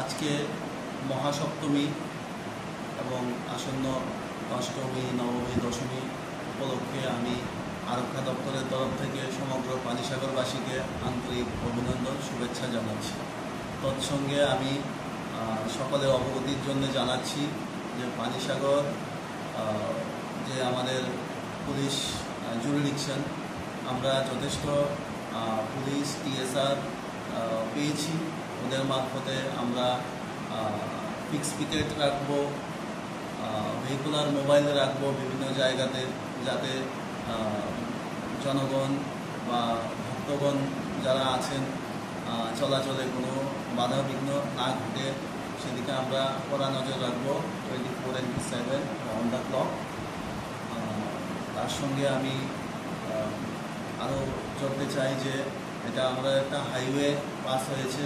আজকে মহাসপ্তমী এবং আসন্ন অষ্টমী, নবমী, দশমী উপলক্ষে আমি আরক্ষা দপ্তরের তরফ থেকে সমগ্র পানিসাগরবাসীকে আন্তরিক অভিনন্দন, শুভেচ্ছা জানাচ্ছি। তৎসঙ্গে আমি সকলের অবগতির জন্য জানাচ্ছি যে পানিসাগর যে আমাদের পুলিশ জুরিডিকশন, আমরা যথেষ্ট পুলিশ টিএসআর পেয়েছি। ওদের মারফতে আমরা ফিক্স পিকেট রাখবো, ভেহিকুলার মোবাইল রাখবো বিভিন্ন জায়গাতে, যাতে জনগণ বা ভক্তগণ যারা আছেন চলাচলে কোনো বাধা বিঘ্ন না ঘটে সেদিকে আমরা কড়া নজর রাখবো 24/7 অন দ্য ক্লক। তার সঙ্গে আমি আরও জানতে চাই যে এটা আমরা একটা হাইওয়ে পাস হয়েছে,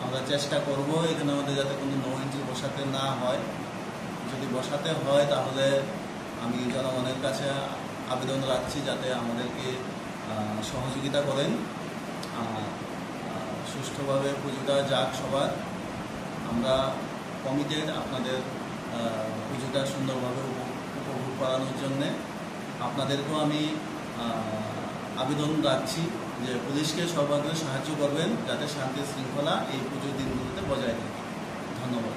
আমরা চেষ্টা করব এখানে আমাদের যাতে কোনো নো এন্ট্রি বসাতে না হয়। যদি বসাতে হয় তাহলে আমি জনগণের কাছে আবেদন রাখছি যাতে আমাদেরকে সহযোগিতা করেন, সুষ্ঠুভাবে পুজোটা যাক সবার। আমরা কমিটেড আপনাদের পুজোটা সুন্দরভাবে উপভোগ করানোর জন্যে। আপনাদেরকেও আমি আবেদন রাখছি যে পুলিশকে সর্বাগ্রে সাহায্য করবেন যাতে শান্তি শৃঙ্খলা এই পুজোর দিনগুলোতে বজায় থাকে। ধন্যবাদ।